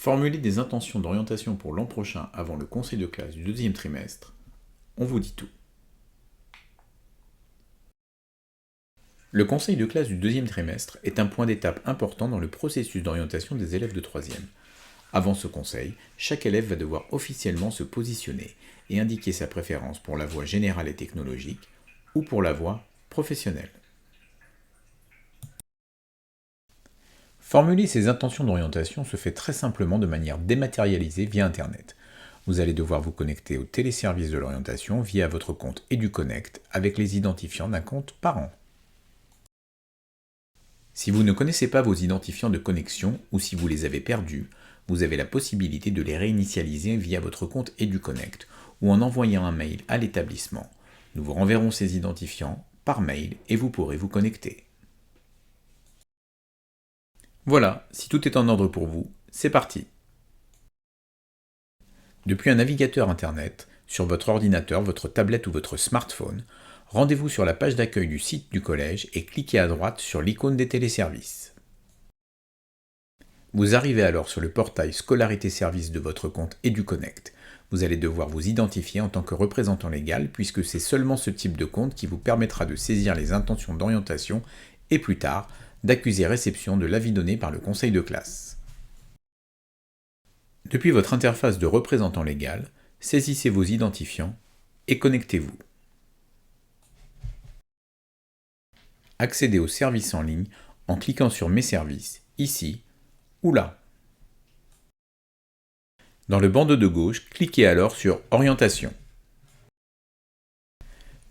Formuler des intentions d'orientation pour l'an prochain avant le conseil de classe du deuxième trimestre, on vous dit tout. Le conseil de classe du deuxième trimestre est un point d'étape important dans le processus d'orientation des élèves de troisième. Avant ce conseil, chaque élève va devoir officiellement se positionner et indiquer sa préférence pour la voie générale et technologique ou pour la voie professionnelle. Formuler ses intentions d'orientation se fait très simplement de manière dématérialisée via Internet. Vous allez devoir vous connecter au téléservice de l'orientation via votre compte EduConnect avec les identifiants d'un compte par an. Si vous ne connaissez pas vos identifiants de connexion ou si vous les avez perdus, vous avez la possibilité de les réinitialiser via votre compte EduConnect ou en envoyant un mail à l'établissement. Nous vous renverrons ces identifiants par mail et vous pourrez vous connecter. Voilà, si tout est en ordre pour vous, c'est parti. Depuis un navigateur Internet, sur votre ordinateur, votre tablette ou votre smartphone, rendez-vous sur la page d'accueil du site du collège et cliquez à droite sur l'icône des téléservices. Vous arrivez alors sur le portail Scolarité Service de votre compte EduConnect. Vous allez devoir vous identifier en tant que représentant légal puisque c'est seulement ce type de compte qui vous permettra de saisir les intentions d'orientation et plus tard d'accuser réception de l'avis donné par le conseil de classe. Depuis votre interface de représentant légal, saisissez vos identifiants et connectez-vous. Accédez au service en ligne en cliquant sur Mes services, ici ou là. Dans le bandeau de gauche, cliquez alors sur Orientation.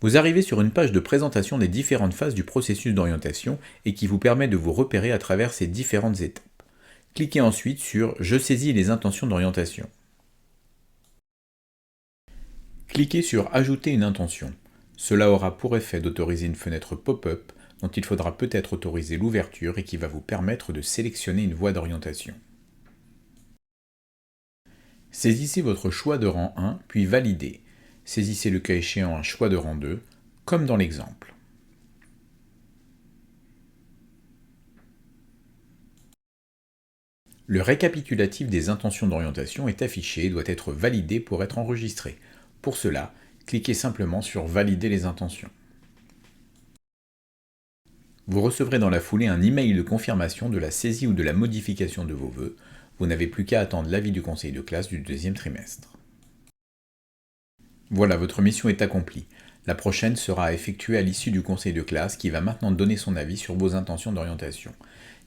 Vous arrivez sur une page de présentation des différentes phases du processus d'orientation et qui vous permet de vous repérer à travers ces différentes étapes. Cliquez ensuite sur Je saisis les intentions d'orientation. Cliquez sur Ajouter une intention. Cela aura pour effet d'autoriser une fenêtre pop-up dont il faudra peut-être autoriser l'ouverture et qui va vous permettre de sélectionner une voie d'orientation. Saisissez votre choix de rang 1 puis validez. Saisissez le cas échéant un choix de rang 2, comme dans l'exemple. Le récapitulatif des intentions d'orientation est affiché et doit être validé pour être enregistré. Pour cela, cliquez simplement sur Valider les intentions. Vous recevrez dans la foulée un email de confirmation de la saisie ou de la modification de vos vœux. Vous n'avez plus qu'à attendre l'avis du conseil de classe du deuxième trimestre. Voilà, votre mission est accomplie. La prochaine sera à effectuer à l'issue du conseil de classe qui va maintenant donner son avis sur vos intentions d'orientation.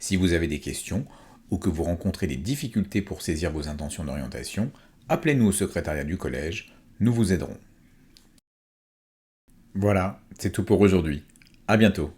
Si vous avez des questions ou que vous rencontrez des difficultés pour saisir vos intentions d'orientation, appelez-nous au secrétariat du collège, nous vous aiderons. Voilà, c'est tout pour aujourd'hui. À bientôt.